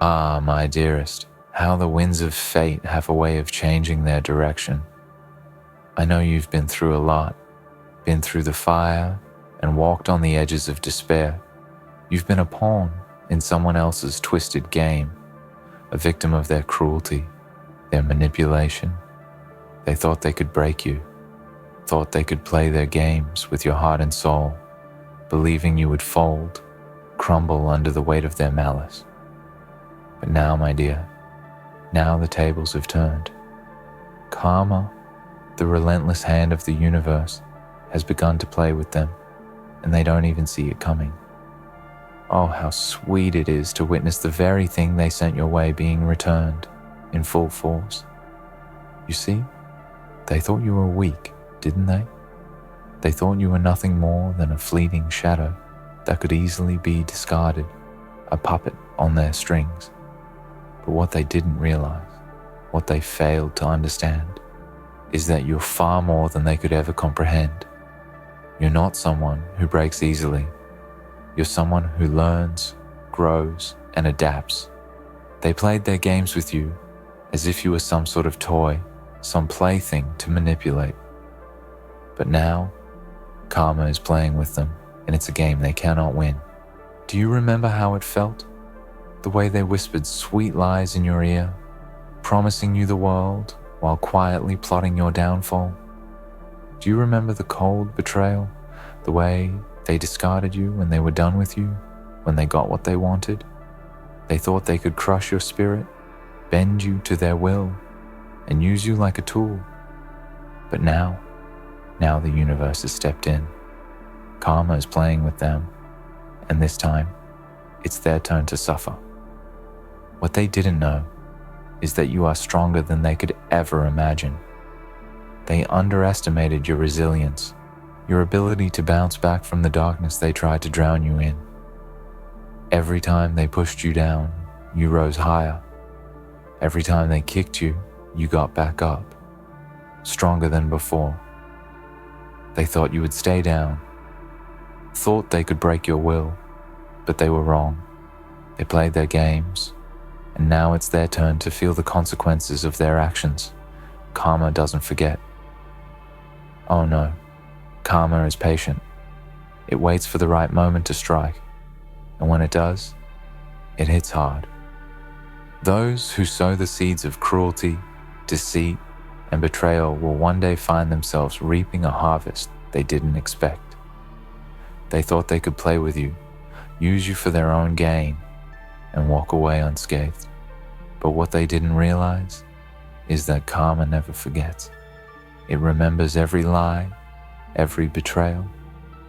Ah, my dearest, how the winds of fate have a way of changing their direction. I know you've been through a lot, been through the fire and walked on the edges of despair. You've been a pawn in someone else's twisted game, a victim of their cruelty, their manipulation. They thought they could break you, thought they could play their games with your heart and soul, believing you would fold, crumble under the weight of their malice. But now, my dear, now the tables have turned. Karma, the relentless hand of the universe, has begun to play with them, and they don't even see it coming. Oh, how sweet it is to witness the very thing they sent your way being returned in full force. You see, they thought you were weak, didn't they? They thought you were nothing more than a fleeting shadow that could easily be discarded, a puppet on their strings. But what they didn't realize, what they failed to understand, is that you're far more than they could ever comprehend. You're not someone who breaks easily. You're someone who learns, grows, and adapts. They played their games with you as if you were some sort of toy, some plaything to manipulate. But now, karma is playing with them, and it's a game they cannot win. Do you remember how it felt? The way they whispered sweet lies in your ear, promising you the world while quietly plotting your downfall? Do you remember the cold betrayal, the way they discarded you when they were done with you, when they got what they wanted? They thought they could crush your spirit, bend you to their will, and use you like a tool. But now the universe has stepped in. Karma is playing with them, and this time, it's their turn to suffer. What they didn't know is that you are stronger than they could ever imagine. They underestimated your resilience, your ability to bounce back from the darkness they tried to drown you in. Every time they pushed you down, you rose higher. Every time they kicked you, you got back up, stronger than before. They thought you would stay down, thought they could break your will, but they were wrong. They played their games, and now it's their turn to feel the consequences of their actions. Karma doesn't forget. Oh no, karma is patient. It waits for the right moment to strike, and when it does, it hits hard. Those who sow the seeds of cruelty, deceit, and betrayal will one day find themselves reaping a harvest they didn't expect. They thought they could play with you, use you for their own gain, and walk away unscathed. But what they didn't realize is that karma never forgets. It remembers every lie, every betrayal,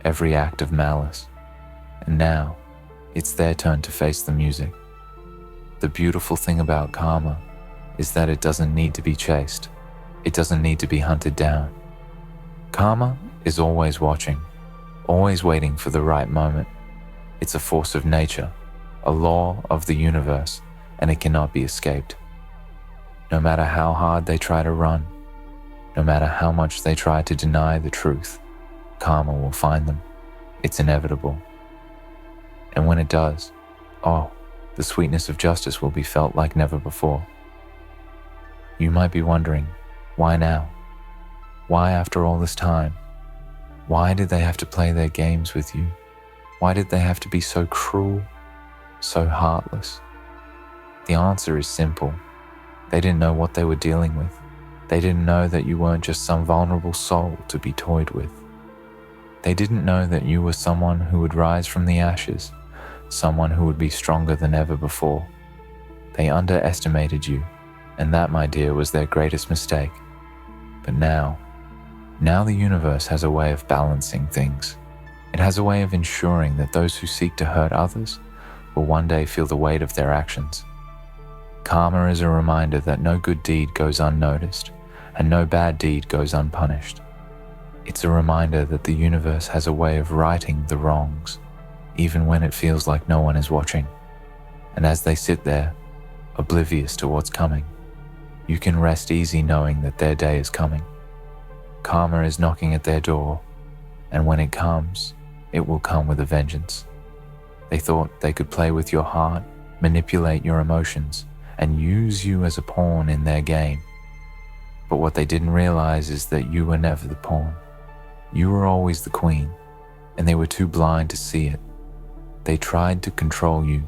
every act of malice. And now, it's their turn to face the music. The beautiful thing about karma is that it doesn't need to be chased. It doesn't need to be hunted down. Karma is always watching, always waiting for the right moment. It's a force of nature, a law of the universe, and it cannot be escaped. No matter how hard they try to run, no matter how much they try to deny the truth, karma will find them. It's inevitable. And when it does, oh, the sweetness of justice will be felt like never before. You might be wondering, why now? Why after all this time? Why did they have to play their games with you? Why did they have to be so cruel, so heartless? The answer is simple. They didn't know what they were dealing with. They didn't know that you weren't just some vulnerable soul to be toyed with. They didn't know that you were someone who would rise from the ashes, someone who would be stronger than ever before. They underestimated you, and that, my dear, was their greatest mistake. But now the universe has a way of balancing things. It has a way of ensuring that those who seek to hurt others will one day feel the weight of their actions. Karma is a reminder that no good deed goes unnoticed, and no bad deed goes unpunished. It's a reminder that the universe has a way of righting the wrongs, even when it feels like no one is watching. And as they sit there, oblivious to what's coming, you can rest easy knowing that their day is coming. Karma is knocking at their door, and when it comes, it will come with a vengeance. They thought they could play with your heart, manipulate your emotions, and use you as a pawn in their game. But what they didn't realize is that you were never the pawn. You were always the queen, and they were too blind to see it. They tried to control you,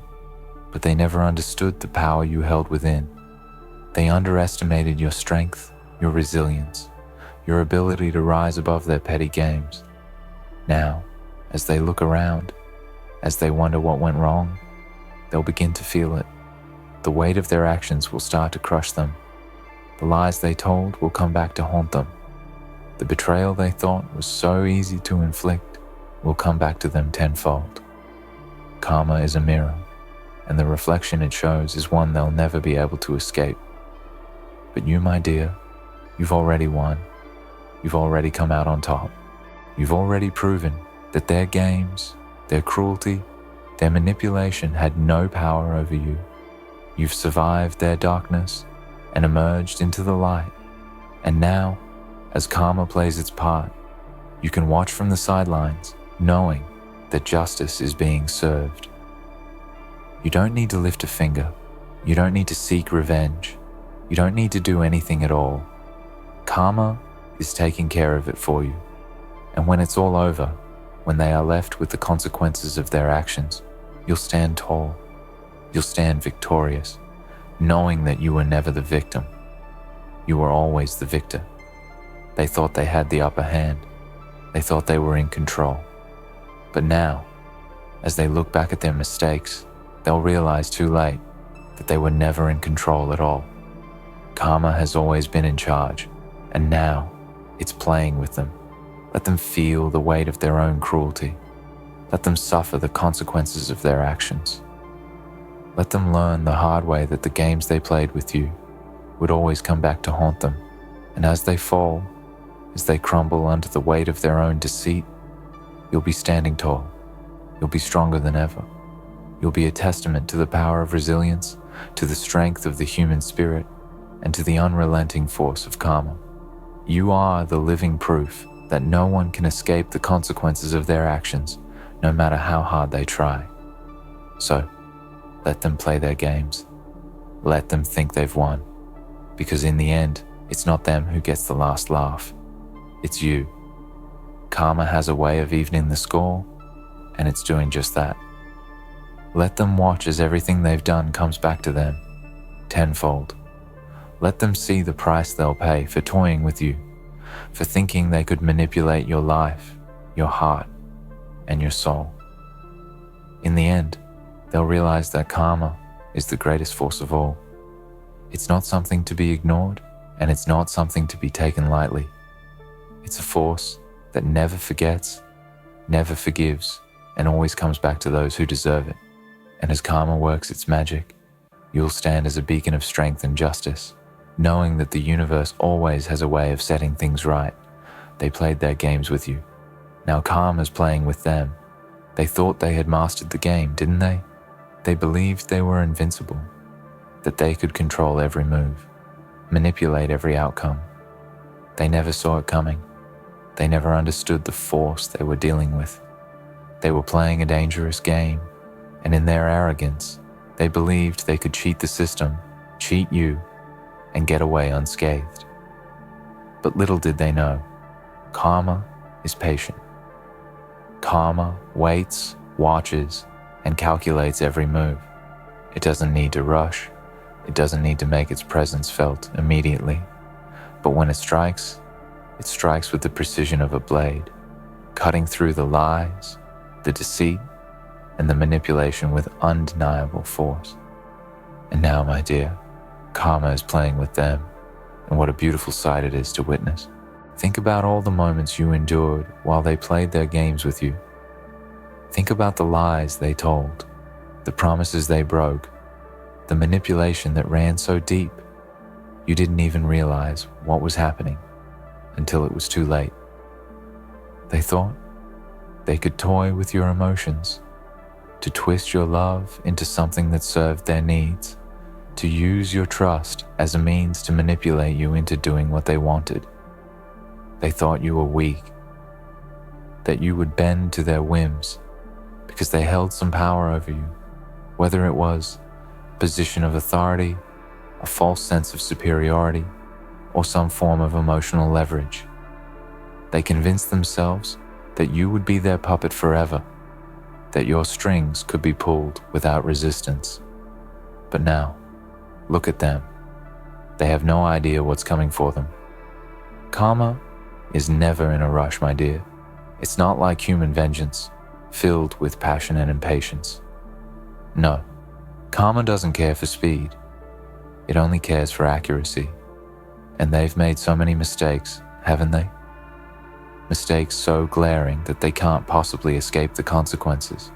but they never understood the power you held within. They underestimated your strength, your resilience, your ability to rise above their petty games. Now, as they look around, as they wonder what went wrong, they'll begin to feel it. The weight of their actions will start to crush them. The lies they told will come back to haunt them. The betrayal they thought was so easy to inflict will come back to them tenfold. Karma is a mirror, and the reflection it shows is one they'll never be able to escape. But you, my dear, you've already won. You've already come out on top. You've already proven that their games, their cruelty, their manipulation had no power over you. You've survived their darkness and emerged into the light. And now, as karma plays its part, you can watch from the sidelines, knowing that justice is being served. You don't need to lift a finger. You don't need to seek revenge. You don't need to do anything at all. Karma is taking care of it for you. And when it's all over, when they are left with the consequences of their actions, you'll stand tall. You'll stand victorious, knowing that you were never the victim. You were always the victor. They thought they had the upper hand. They thought they were in control. But now, as they look back at their mistakes, they'll realize too late that they were never in control at all. Karma has always been in charge, and now it's playing with them. Let them feel the weight of their own cruelty. Let them suffer the consequences of their actions. Let them learn the hard way that the games they played with you would always come back to haunt them. And as they fall, as they crumble under the weight of their own deceit, you'll be standing tall. You'll be stronger than ever. You'll be a testament to the power of resilience, to the strength of the human spirit, and to the unrelenting force of karma. You are the living proof that no one can escape the consequences of their actions, no matter how hard they try. So, let them play their games. Let them think they've won. Because in the end, it's not them who gets the last laugh. It's you. Karma has a way of evening the score, and it's doing just that. Let them watch as everything they've done comes back to them, tenfold. Let them see the price they'll pay for toying with you, for thinking they could manipulate your life, your heart, and your soul. In the end, they'll realize that karma is the greatest force of all. It's not something to be ignored, and it's not something to be taken lightly. It's a force that never forgets, never forgives, and always comes back to those who deserve it. And as karma works its magic, you'll stand as a beacon of strength and justice, knowing that the universe always has a way of setting things right. They played their games with you. Now karma's playing with them. They thought they had mastered the game, didn't they? They believed they were invincible, that they could control every move, manipulate every outcome. They never saw it coming. They never understood the force they were dealing with. They were playing a dangerous game, and in their arrogance, they believed they could cheat the system, cheat you, and get away unscathed. But little did they know, karma is patient. Karma waits, watches, and calculates every move. It doesn't need to rush. It doesn't need to make its presence felt immediately. But when it strikes with the precision of a blade, cutting through the lies, the deceit, and the manipulation with undeniable force. And now, my dear, karma is playing with them, and what a beautiful sight it is to witness. Think about all the moments you endured while they played their games with you. Think about the lies they told, the promises they broke, the manipulation that ran so deep you didn't even realize what was happening until it was too late. They thought they could toy with your emotions, to twist your love into something that served their needs, to use your trust as a means to manipulate you into doing what they wanted. They thought you were weak, that you would bend to their whims because they held some power over you, whether it was position of authority, a false sense of superiority, or some form of emotional leverage. They convinced themselves that you would be their puppet forever, that your strings could be pulled without resistance. But now, look at them. They have no idea what's coming for them. Karma is never in a rush, my dear. It's not like human vengeance, filled with passion and impatience. No, karma doesn't care for speed. It only cares for accuracy. And they've made so many mistakes, haven't they? Mistakes so glaring that they can't possibly escape the consequences.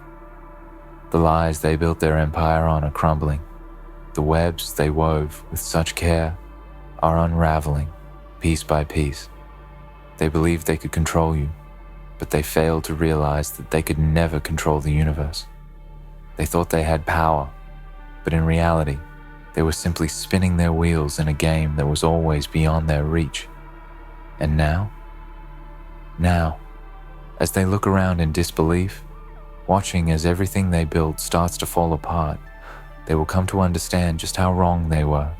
The lies they built their empire on are crumbling. The webs they wove with such care are unraveling, piece by piece. They believed they could control you, but they failed to realize that they could never control the universe. They thought they had power, but in reality, they were simply spinning their wheels in a game that was always beyond their reach. And now, as they look around in disbelief, watching as everything they built starts to fall apart, they will come to understand just how wrong they were.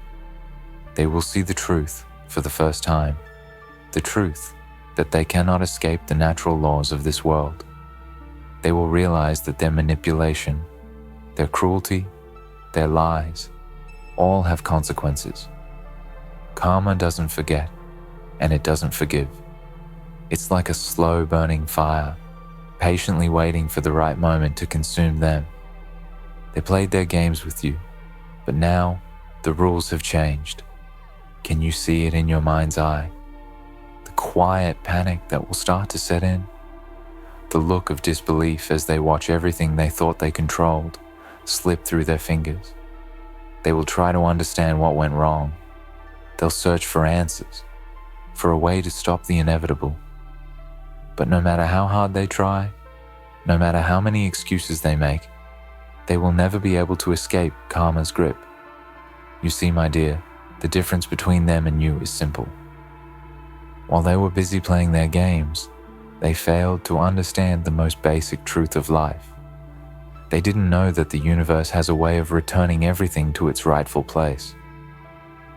They will see the truth for the first time, the truth that they cannot escape the natural laws of this world. They will realize that their manipulation, their cruelty, their lies, all have consequences. Karma doesn't forget, and it doesn't forgive. It's like a slow burning fire, patiently waiting for the right moment to consume them. They played their games with you, but now the rules have changed. Can you see it in your mind's eye? The quiet panic that will start to set in. The look of disbelief as they watch everything they thought they controlled slip through their fingers. They will try to understand what went wrong. They'll search for answers, for a way to stop the inevitable. But no matter how hard they try, no matter how many excuses they make, they will never be able to escape karma's grip. You see, my dear, the difference between them and you is simple. While they were busy playing their games, they failed to understand the most basic truth of life. They didn't know that the universe has a way of returning everything to its rightful place.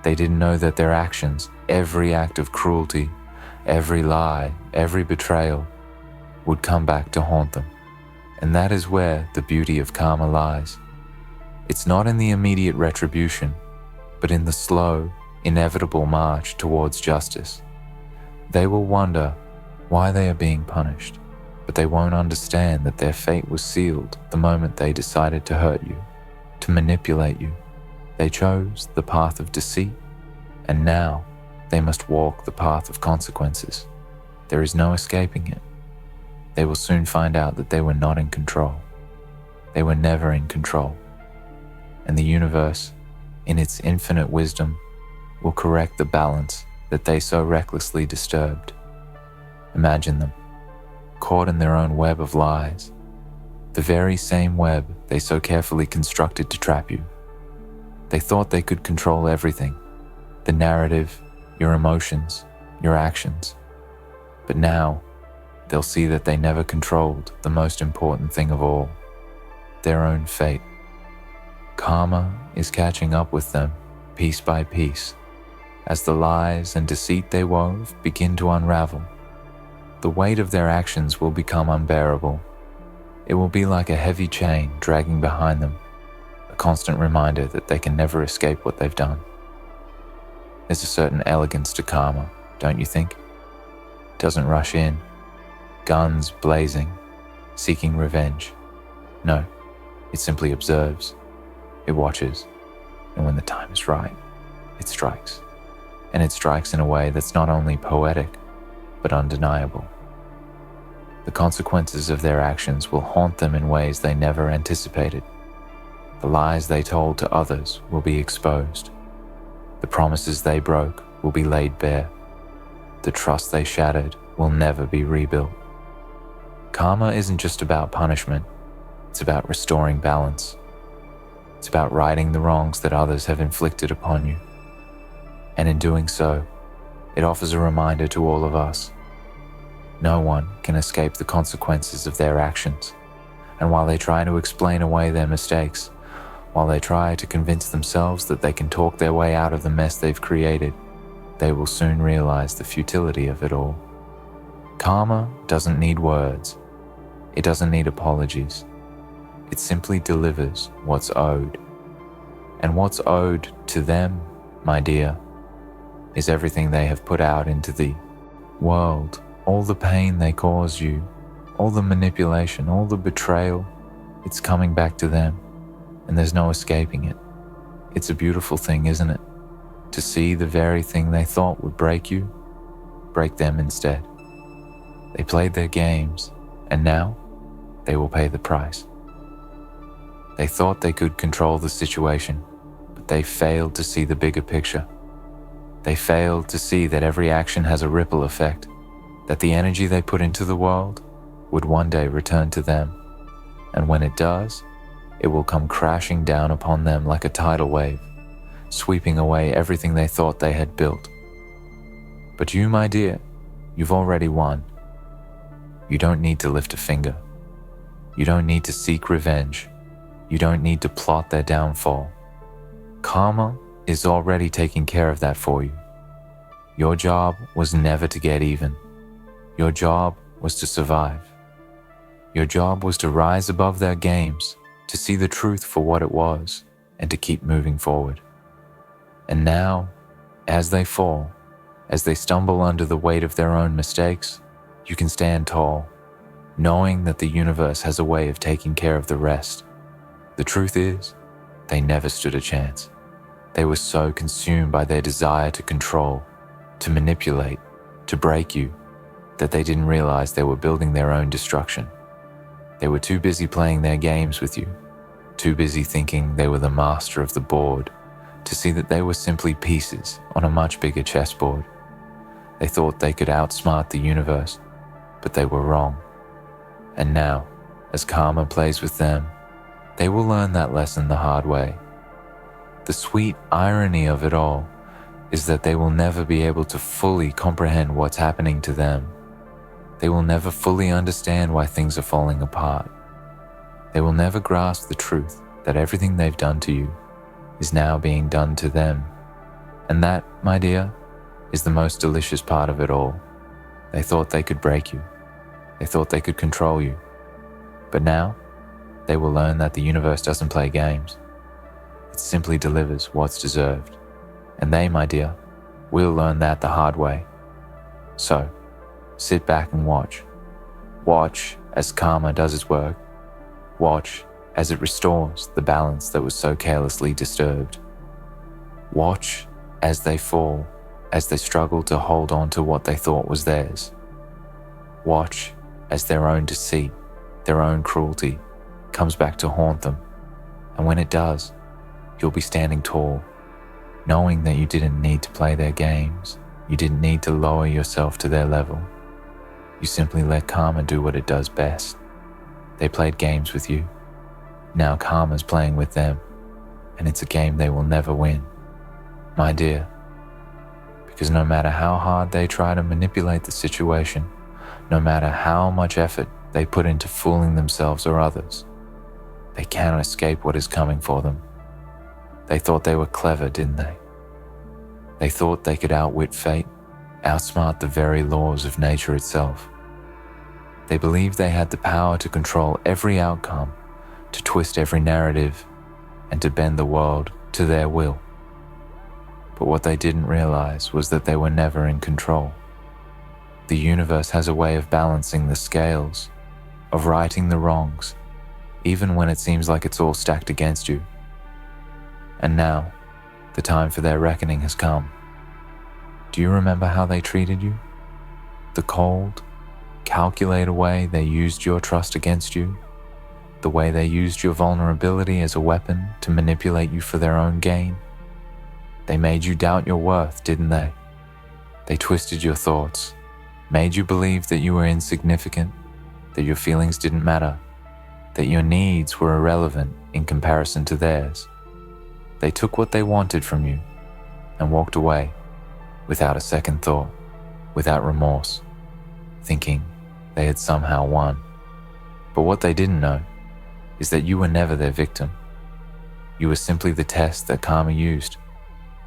They didn't know that their actions, every act of cruelty, every lie, every betrayal, would come back to haunt them. And that is where the beauty of karma lies. It's not in the immediate retribution, but in the slow, inevitable march towards justice. They will wonder why they are being punished, but they won't understand that their fate was sealed the moment they decided to hurt you, to manipulate you. They chose the path of deceit, and now they must walk the path of consequences. There is no escaping it. They will soon find out that they were not in control. They were never in control. And the universe, in its infinite wisdom, will correct the balance that they so recklessly disturbed. Imagine them, caught in their own web of lies, the very same web they so carefully constructed to trap you. They thought they could control everything, the narrative, your emotions, your actions. But now, they'll see that they never controlled the most important thing of all, their own fate. Karma is catching up with them, piece by piece, as the lies and deceit they wove begin to unravel. The weight of their actions will become unbearable. It will be like a heavy chain dragging behind them, a constant reminder that they can never escape what they've done. There's a certain elegance to karma, don't you think? It doesn't rush in, guns blazing, seeking revenge. No, it simply observes. It watches, and when the time is right, it strikes. And it strikes in a way that's not only poetic, but undeniable. The consequences of their actions will haunt them in ways they never anticipated. The lies they told to others will be exposed. The promises they broke will be laid bare. The trust they shattered will never be rebuilt. Karma isn't just about punishment, it's about restoring balance. It's about righting the wrongs that others have inflicted upon you. And in doing so, it offers a reminder to all of us. No one can escape the consequences of their actions, and while they try to explain away their mistakes, While they try to convince themselves that they can talk their way out of the mess they've created, they will soon realize the futility of it all. Karma doesn't need words. It doesn't need apologies. It simply delivers what's owed. And what's owed to them, my dear, is everything they have put out into the world, all the pain they cause you, all the manipulation, all the betrayal. It's coming back to them, and there's no escaping it. It's a beautiful thing, isn't it? To see the very thing they thought would break you, break them instead. They played their games, and now they will pay the price. They thought they could control the situation, but they failed to see the bigger picture. They failed to see that every action has a ripple effect, that the energy they put into the world would one day return to them, and when it does, it will come crashing down upon them like a tidal wave, sweeping away everything they thought they had built. But you, my dear, you've already won. You don't need to lift a finger. You don't need to seek revenge. You don't need to plot their downfall. Karma is already taking care of that for you. Your job was never to get even. Your job was to survive. Your job was to rise above their games, to see the truth for what it was, and to keep moving forward. And now, as they fall, as they stumble under the weight of their own mistakes, you can stand tall, knowing that the universe has a way of taking care of the rest. The truth is, they never stood a chance. They were so consumed by their desire to control, to manipulate, to break you, that they didn't realize they were building their own destruction. They were too busy playing their games with you, too busy thinking they were the master of the board, to see that they were simply pieces on a much bigger chessboard. They thought they could outsmart the universe, but they were wrong. And now, as karma plays with them, they will learn that lesson the hard way. The sweet irony of it all is that they will never be able to fully comprehend what's happening to them. They will never fully understand why things are falling apart. They will never grasp the truth that everything they've done to you is now being done to them. And that, my dear, is the most delicious part of it all. They thought they could break you. They thought they could control you. But now, they will learn that the universe doesn't play games. It simply delivers what's deserved. And they, my dear, will learn that the hard way. So, sit back and watch. Watch as karma does its work. Watch as it restores the balance that was so carelessly disturbed. Watch as they fall, as they struggle to hold on to what they thought was theirs. Watch as their own deceit, their own cruelty, comes back to haunt them. And when it does, you'll be standing tall, knowing that you didn't need to play their games. You didn't need to lower yourself to their level. You simply let karma do what it does best. They played games with you. Now karma's playing with them, and it's a game they will never win. My dear, because no matter how hard they try to manipulate the situation, no matter how much effort they put into fooling themselves or others, they cannot escape what is coming for them. They thought they were clever, didn't they? They thought they could outwit fate, outsmart the very laws of nature itself. They believed they had the power to control every outcome, to twist every narrative, and to bend the world to their will. But what they didn't realize was that they were never in control. The universe has a way of balancing the scales, of righting the wrongs, even when it seems like it's all stacked against you. And now, the time for their reckoning has come. Do you remember how they treated you? The cold, calculated way they used your trust against you? The way they used your vulnerability as a weapon to manipulate you for their own gain? They made you doubt your worth, didn't they? They twisted your thoughts, made you believe that you were insignificant, that your feelings didn't matter, that your needs were irrelevant in comparison to theirs. They took what they wanted from you and walked away without a second thought, without remorse, thinking they had somehow won. But what they didn't know is that you were never their victim. You were simply the test that karma used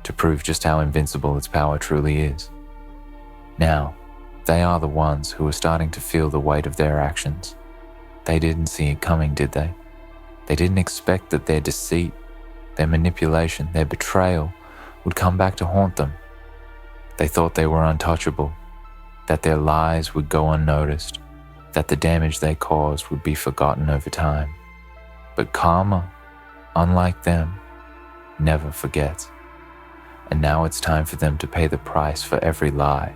to prove just how invincible its power truly is. Now, they are the ones who are starting to feel the weight of their actions. They didn't see it coming, did they? They didn't expect that their deceit, their manipulation, their betrayal would come back to haunt them. They thought they were untouchable, that their lies would go unnoticed, that the damage they caused would be forgotten over time. But karma, unlike them, never forgets. And now it's time for them to pay the price for every lie,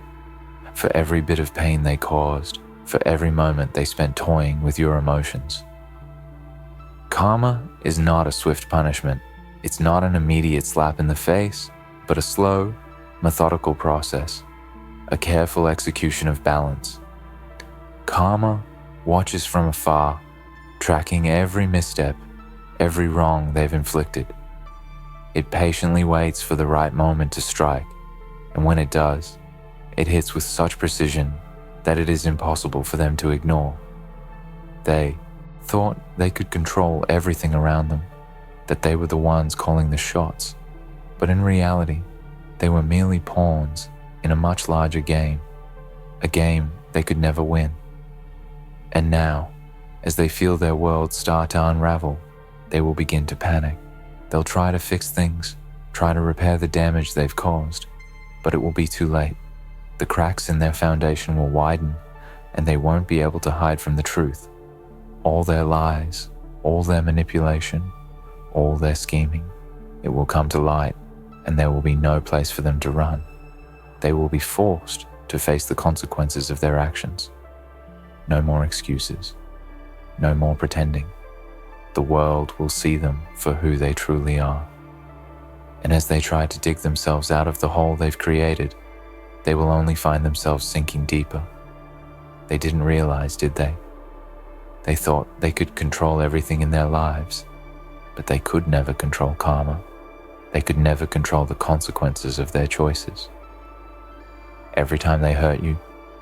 for every bit of pain they caused, for every moment they spent toying with your emotions. Karma is not a swift punishment. It's not an immediate slap in the face, but a slow, methodical process, a careful execution of balance. Karma watches from afar, tracking every misstep, every wrong they've inflicted. It patiently waits for the right moment to strike, and when it does, it hits with such precision that it is impossible for them to ignore. They thought they could control everything around them, that they were the ones calling the shots, but in reality, they were merely pawns in a much larger game, a game they could never win. And now, as they feel their world start to unravel, they will begin to panic. They'll try to fix things, try to repair the damage they've caused, but it will be too late. The cracks in their foundation will widen, and they won't be able to hide from the truth. All their lies, all their manipulation, all their scheming, it will come to light, and there will be no place for them to run. They will be forced to face the consequences of their actions. No more excuses. No more pretending. The world will see them for who they truly are. And as they try to dig themselves out of the hole they've created, they will only find themselves sinking deeper. They didn't realize, did they? They thought they could control everything in their lives, but they could never control karma. They could never control the consequences of their choices. Every time they hurt you,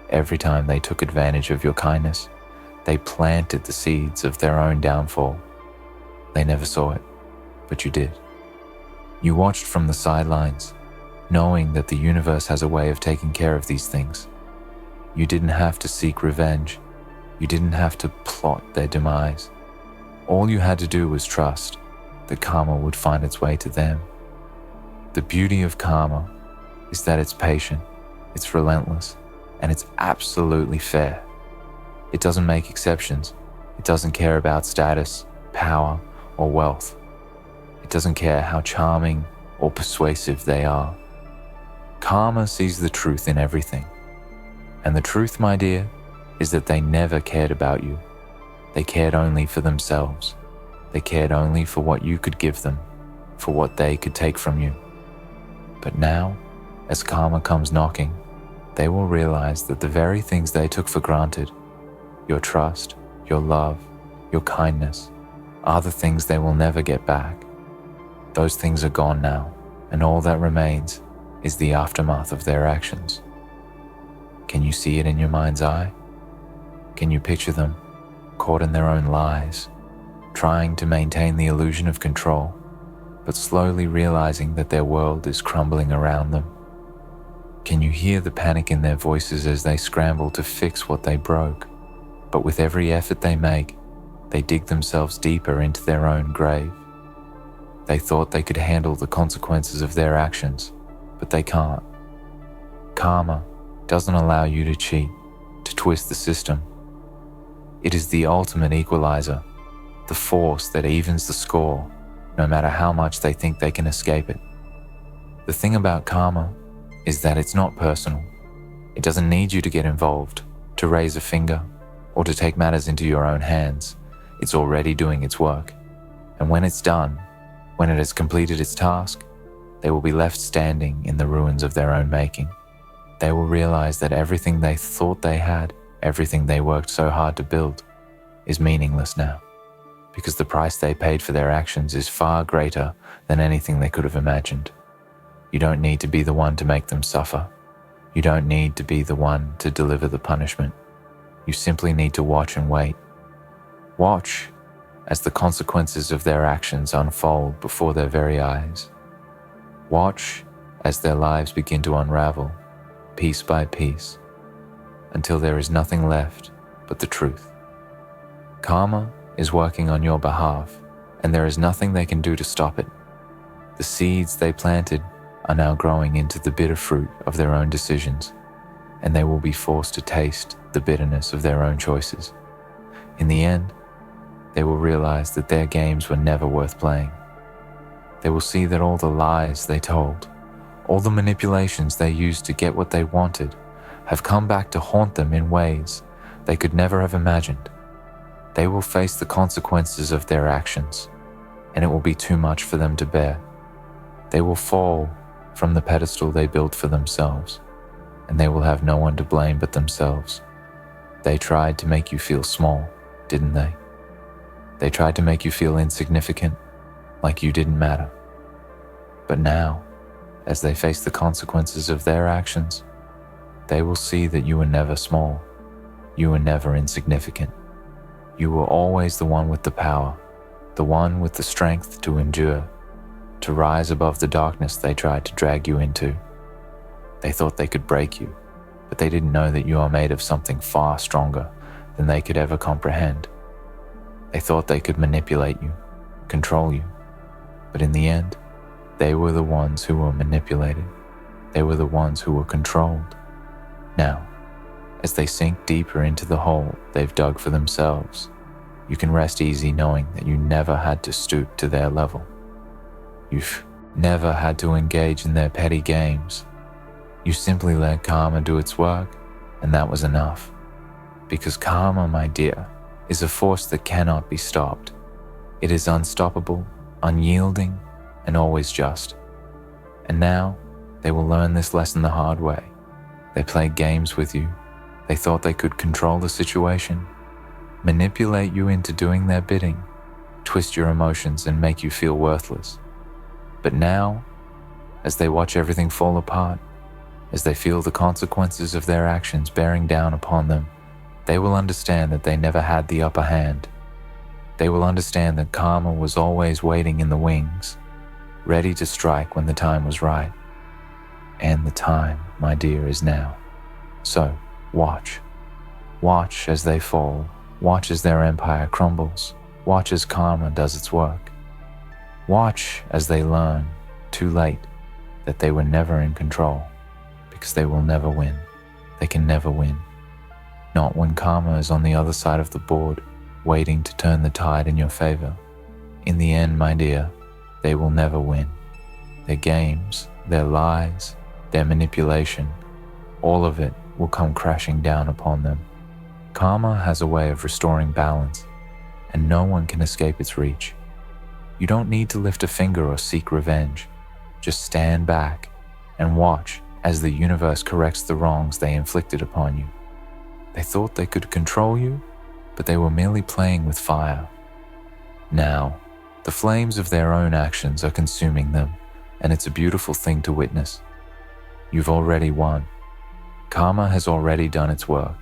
every time they took advantage of your kindness, they planted the seeds of their own downfall. They never saw it, but you did. You watched from the sidelines, knowing that the universe has a way of taking care of these things. You didn't have to seek revenge. You didn't have to plot their demise. All you had to do was trust that karma would find its way to them. The beauty of karma is that it's patient, it's relentless, and it's absolutely fair. It doesn't make exceptions. It doesn't care about status, power, or wealth. It doesn't care how charming or persuasive they are. Karma sees the truth in everything. And the truth, my dear, is that they never cared about you. They cared only for themselves. They cared only for what you could give them, for what they could take from you. But now, as karma comes knocking, they will realize that the very things they took for granted, your trust, your love, your kindness, are the things they will never get back. Those things are gone now, and all that remains is the aftermath of their actions. Can you see it in your mind's eye? Can you picture them, caught in their own lies, trying to maintain the illusion of control, but slowly realizing that their world is crumbling around them? Can you hear the panic in their voices as they scramble to fix what they broke? But with every effort they make, they dig themselves deeper into their own grave. They thought they could handle the consequences of their actions, but they can't. Karma doesn't allow you to cheat, to twist the system. It is the ultimate equalizer, the force that evens the score, no matter how much they think they can escape it. The thing about karma is that it's not personal. It doesn't need you to get involved, to raise a finger, or to take matters into your own hands. It's already doing its work. And when it's done, when it has completed its task, they will be left standing in the ruins of their own making. They will realize that everything they thought they had, everything they worked so hard to build, is meaningless now, because the price they paid for their actions is far greater than anything they could have imagined. You don't need to be the one to make them suffer. You don't need to be the one to deliver the punishment. You simply need to watch and wait. Watch as the consequences of their actions unfold before their very eyes. Watch as their lives begin to unravel, piece by piece, until there is nothing left but the truth. Karma is working on your behalf, and there is nothing they can do to stop it. The seeds they planted are now growing into the bitter fruit of their own decisions, and they will be forced to taste the bitterness of their own choices. In the end, they will realize that their games were never worth playing. They will see that all the lies they told, all the manipulations they used to get what they wanted, have come back to haunt them in ways they could never have imagined. They will face the consequences of their actions, and it will be too much for them to bear. They will fall from the pedestal they built for themselves, and they will have no one to blame but themselves. They tried to make you feel small, didn't they? They tried to make you feel insignificant, like you didn't matter. But now, as they face the consequences of their actions, they will see that you were never small. You were never insignificant. You were always the one with the power, the one with the strength to endure, to rise above the darkness they tried to drag you into. They thought they could break you, but they didn't know that you are made of something far stronger than they could ever comprehend. They thought they could manipulate you, control you, but in the end, they were the ones who were manipulated. They were the ones who were controlled. Now, as they sink deeper into the hole they've dug for themselves, you can rest easy knowing that you never had to stoop to their level. You've never had to engage in their petty games. You simply let karma do its work, and that was enough. Because karma, my dear, is a force that cannot be stopped. It is unstoppable, unyielding, and always just. And now, they will learn this lesson the hard way. They played games with you. They thought they could control the situation, manipulate you into doing their bidding, twist your emotions and make you feel worthless. But now, as they watch everything fall apart, as they feel the consequences of their actions bearing down upon them, they will understand that they never had the upper hand. They will understand that karma was always waiting in the wings, ready to strike when the time was right. And the time, my dear, is now. So, watch. Watch as they fall. Watch as their empire crumbles. Watch as karma does its work. Watch as they learn, too late, that they were never in control, because they will never win. They can never win. Not when karma is on the other side of the board, waiting to turn the tide in your favor. In the end, my dear, they will never win. Their games, their lies, their manipulation, all of it will come crashing down upon them. Karma has a way of restoring balance, and no one can escape its reach. You don't need to lift a finger or seek revenge. Just stand back and watch as the universe corrects the wrongs they inflicted upon you. They thought they could control you, but they were merely playing with fire. Now, the flames of their own actions are consuming them, and it's a beautiful thing to witness. You've already won. Karma has already done its work.